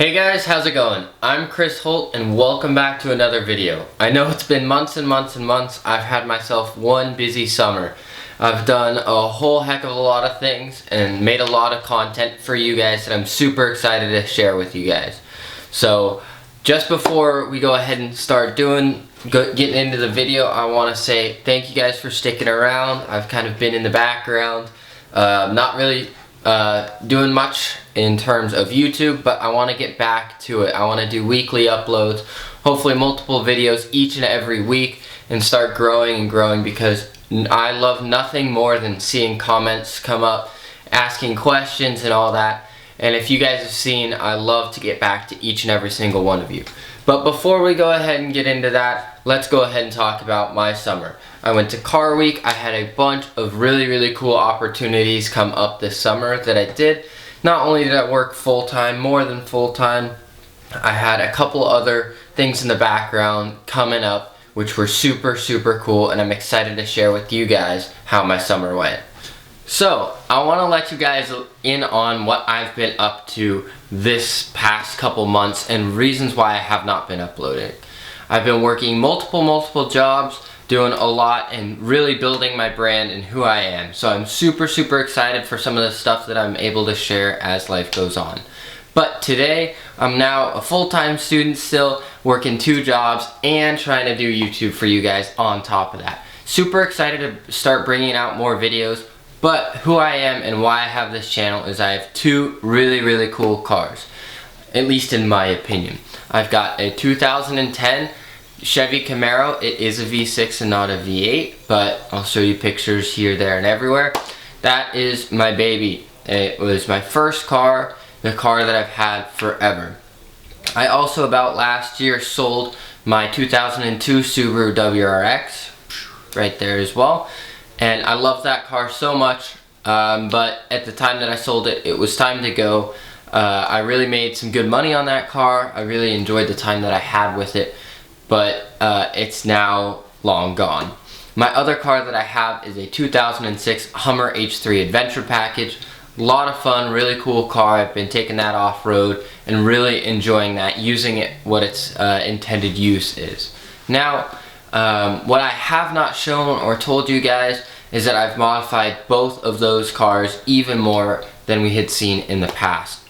Hey guys, how's it going? I'm Chris Holt and welcome back to another video. I know it's been months and months and months. I've had myself one busy summer. I've done a whole heck of a lot of things and made a lot of content for you guys that I'm super excited to share with you guys. So just before we go ahead and start getting into the video, I want to say thank you guys for sticking around. I've kind of been in the background, not really doing much in terms of YouTube, but I want to get back to it. I want to do weekly uploads, hopefully multiple videos each and every week, and start growing and growing, because I love nothing more than seeing comments come up, asking questions and all that. And if you guys have seen, I love to get back to each and every single one of you. But before we go ahead and get into that, let's go ahead and talk about my summer. I went to Car Week. I had a bunch of really cool opportunities come up this summer that I did. Not only did I work full-time, more than full-time, I had a couple other things in the background coming up which were super cool, and I'm excited to share with you guys how my summer went. So, I want to let you guys in on what I've been up to this past couple months and reasons why I have not been uploading. I've been working multiple jobs, doing a lot, and really building my brand and who I am. So I'm super excited for some of the stuff that I'm able to share as life goes on. But today, I'm now a full-time student still, working 2 jobs, and trying to do YouTube for you guys on top of that. Super excited to start bringing out more videos, but who I am and why I have this channel is I have 2 really cool cars, at least in my opinion. I've got a 2010 Chevy Camaro. It is a V6 and not a V8, but I'll show you pictures here, there, and everywhere. That is my baby. It was my first car, the car that I've had forever. I also, about last year, sold my 2002 Subaru WRX, right there as well. And I love that car so much, but at the time that I sold it, it was time to go. I really made some good money on that car. I really enjoyed the time that I had with it, but it's now long gone. My other car that I have is a 2006 Hummer H3 Adventure Package. A lot of fun, really cool car. I've been taking that off-road and really enjoying that, using it what its intended use is. Now, what I have not shown or told you guys is that I've modified both of those cars even more than we had seen in the past.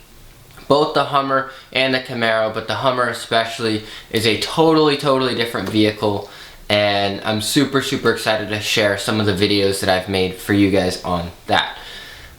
Both the Hummer and the Camaro, but the Hummer especially, is a totally different vehicle, and I'm super excited to share some of the videos that I've made for you guys on that.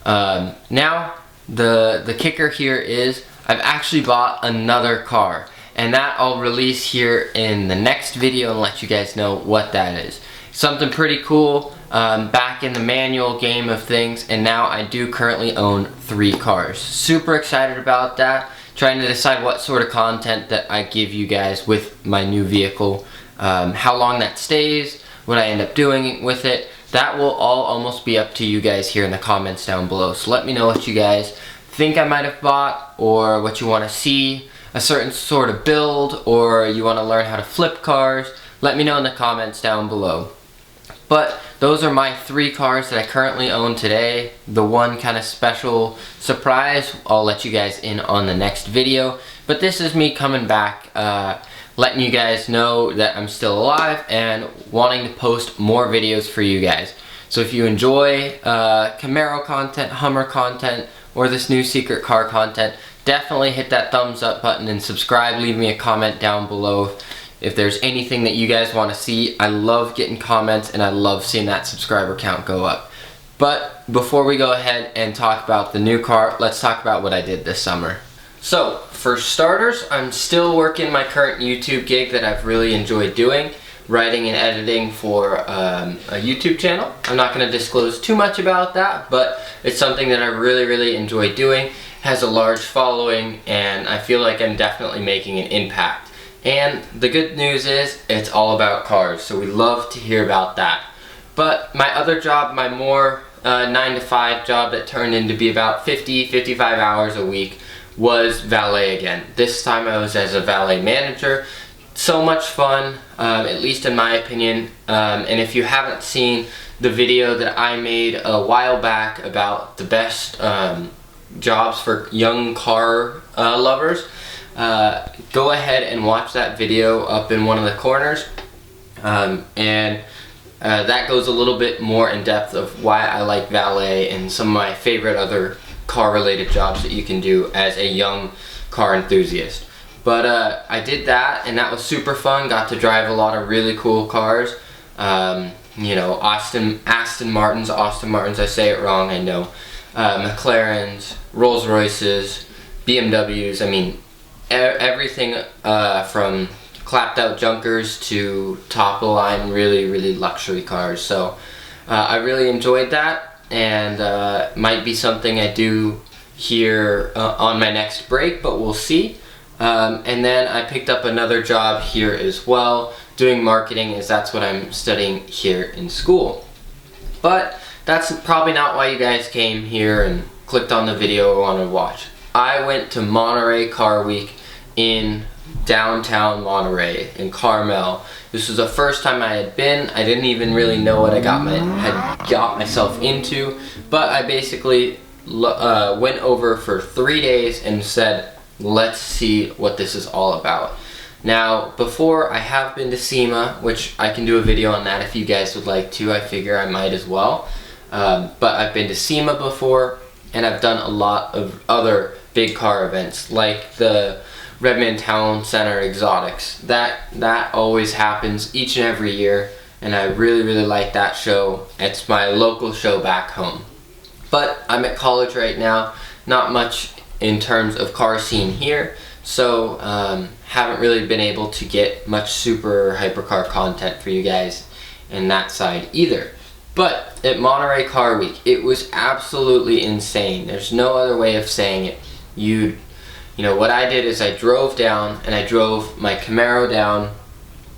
Now, the kicker here is I've actually bought another car, and that I'll release here in the next video and let you guys know what that is. Something pretty cool, back in the manual game of things, and now I do currently own 3 cars. Super excited about that, trying to decide what sort of content that I give you guys with my new vehicle, how long that stays, what I end up doing with it. That will all almost be up to you guys here in the comments down below. So let me know what you guys think I might have bought, or what you want to see, a certain sort of build, or you want to learn how to flip cars. Let me know in the comments down below. But those are my 3 cars that I currently own today. The one kind of special surprise, I'll let you guys in on the next video. But this is me coming back, letting you guys know that I'm still alive and wanting to post more videos for you guys. So if you enjoy Camaro content, Hummer content, or this new secret car content, definitely hit that thumbs up button and subscribe. Leave me a comment down below if there's anything that you guys want to see. I love getting comments, and I love seeing that subscriber count go up. But before we go ahead and talk about the new car, let's talk about what I did this summer. So, for starters, I'm still working my current YouTube gig that I've really enjoyed doing, writing and editing for a YouTube channel. I'm not going to disclose too much about that, but it's something that I really enjoy doing. It has a large following, and I feel like I'm definitely making an impact. And the good news is, it's all about cars, so we love to hear about that. But my other job, my more 9-to-5 job that turned into be about 50-55 hours a week, was valet again. This time I was as a valet manager. So much fun, at least in my opinion. And if you haven't seen the video that I made a while back about the best jobs for young car lovers, go ahead and watch that video up in one of the corners. That goes a little bit more in depth of why I like valet and some of my favorite other car related jobs that you can do as a young car enthusiast. But I did that, and that was super fun. Got to drive a lot of really cool cars. You know, Aston Martins, I say it wrong, I know. McLarens, Rolls Royces, BMWs, I mean, everything from clapped out junkers to top of the line, really luxury cars. So I really enjoyed that, and might be something I do here on my next break, but we'll see. And then I picked up another job here as well, doing marketing, as that's what I'm studying here in school. But that's probably not why you guys came here and clicked on the video or wanted to watch. I went to Monterey Car Week in downtown Monterey, in Carmel. This was the first time I had been. I didn't even really know what I had got myself into, but I basically went over for 3 days and said, let's see what this is all about. Now, before, I have been to SEMA, which I can do a video on that if you guys would like to. I figure I might as well. But I've been to SEMA before, and I've done a lot of other big car events, like the Redmond Town Center Exotics. That always happens each and every year, and I really like that show. It's my local show back home. But I'm at college right now, not much in terms of car scene here, so haven't really been able to get much super hypercar content for you guys in that side either. But at Monterey Car Week, it was absolutely insane. There's no other way of saying it. You know, what I did is I drove down, and I drove my Camaro down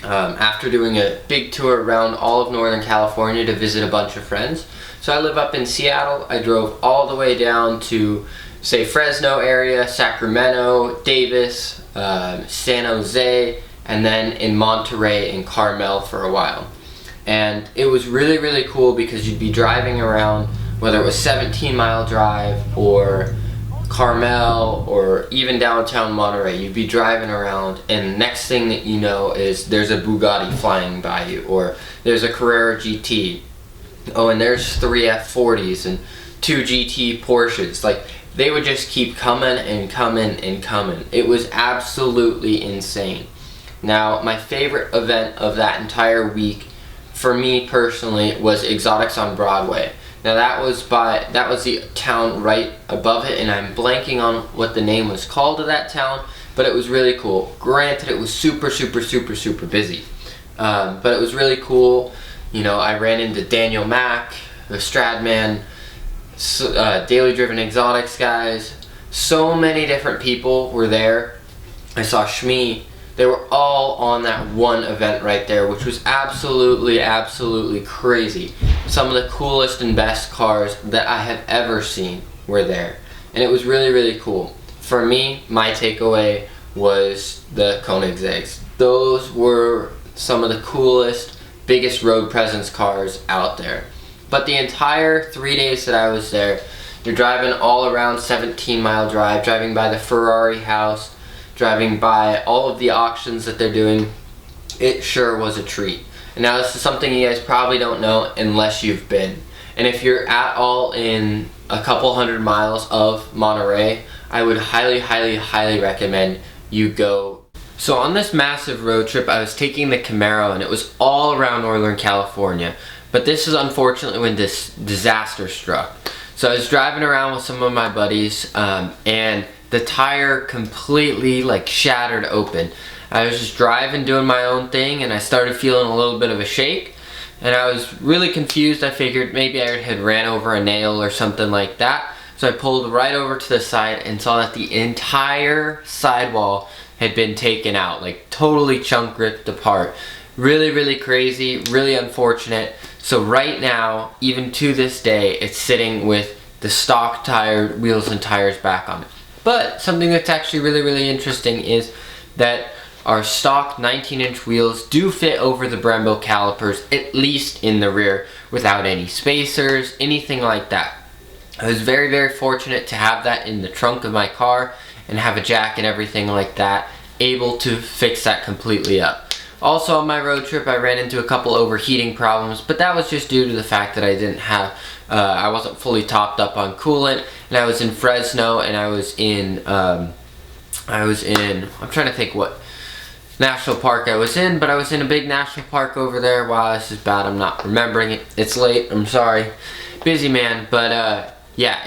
after doing a big tour around all of Northern California to visit a bunch of friends. So I live up in Seattle. I drove all the way down to, say, Fresno area, Sacramento, Davis, San Jose, and then in Monterey and Carmel for a while. And it was really cool because you'd be driving around, whether it was 17-mile drive or Carmel or even downtown Monterey, you'd be driving around, and next thing that you know is there's a Bugatti flying by you, or there's a Carrera GT, oh, and there's 3 F40s and 2 GT Porsches. Like, they would just keep coming and coming and coming. It was absolutely insane. Now, my favorite event of that entire week, for me personally, was Exotics on Broadway. Now that was the town right above it, and I'm blanking on what the name was called of that town, but it was really cool. Granted, it was super busy, but it was really cool. You know, I ran into Daniel Mack, the Stradman, Daily Driven Exotics guys. So many different people were there. I saw Shmee. They were all on that one event right there, which was absolutely crazy. Some of the coolest and best cars that I have ever seen were there, and it was really cool. For me, my takeaway was the Koenigseggs. Those were some of the coolest, biggest road presence cars out there. But the entire 3 days that I was there, you're driving all around 17-mile drive, driving by the Ferrari house, driving by all of the auctions that they're doing. It sure was a treat. And now this is something you guys probably don't know unless you've been. And if you're at all in a couple 100 miles of Monterey, I would highly recommend you go. So on this massive road trip, I was taking the Camaro, and it was all around Northern California. But this is unfortunately when this disaster struck. So I was driving around with some of my buddies, and the tire completely shattered open. I was just driving, doing my own thing, and I started feeling a little bit of a shake, and I was really confused. I figured maybe I had ran over a nail or something like that. So I pulled right over to the side and saw that the entire sidewall had been taken out, totally chunk ripped apart. Really crazy, really unfortunate. So right now, even to this day, it's sitting with the stock tire wheels and tires back on it. But something that's actually really interesting is that our stock 19-inch wheels do fit over the Brembo calipers, at least in the rear, without any spacers, anything like that. I was very fortunate to have that in the trunk of my car, and have a jack and everything like that, able to fix that completely up. Also on my road trip I ran into a couple overheating problems, but that was just due to the fact that I didn't have, I wasn't fully topped up on coolant, and I was in Fresno, and I was in, I'm trying to think what national park I was in, but I was in a big national park over there. Wow, this is bad, I'm not remembering it. It's late, I'm sorry. Busy man, but yeah,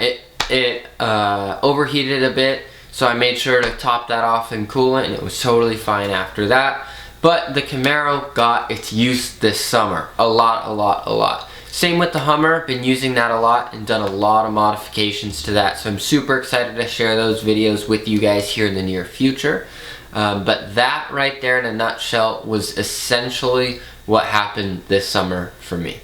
it overheated a bit, so I made sure to top that off in coolant, and it was totally fine after that. But the Camaro got its use this summer. A lot. Same with the Hummer, been using that a lot and done a lot of modifications to that. So I'm super excited to share those videos with you guys here in the near future. But that right there in a nutshell was essentially what happened this summer for me.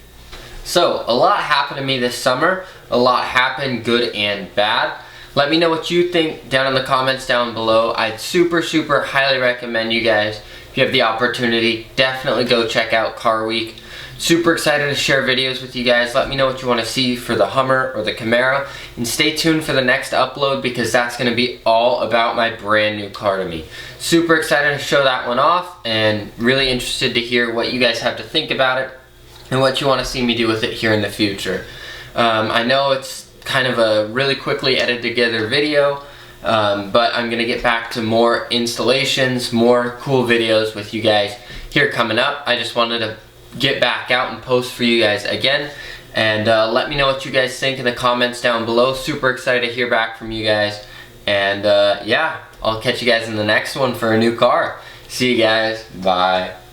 So a lot happened to me this summer. A lot happened, good and bad. Let me know what you think down in the comments down below. I'd super highly recommend you guys, if you have the opportunity, definitely go check out Car Week. Super excited to share videos with you guys. Let me know what you want to see for the Hummer or the Camaro, and stay tuned for the next upload, because that's going to be all about my brand new car to me. Super excited to show that one off, and really interested to hear what you guys have to think about it and what you want to see me do with it here in the future. I know it's kind of a really quickly edited together video, but I'm gonna get back to more installations, more cool videos with you guys here coming up. I just wanted to get back out and post for you guys again, and let me know what you guys think in the comments down below. Super excited to hear back from you guys, and yeah, I'll catch you guys in the next one for a new car. See you guys, bye.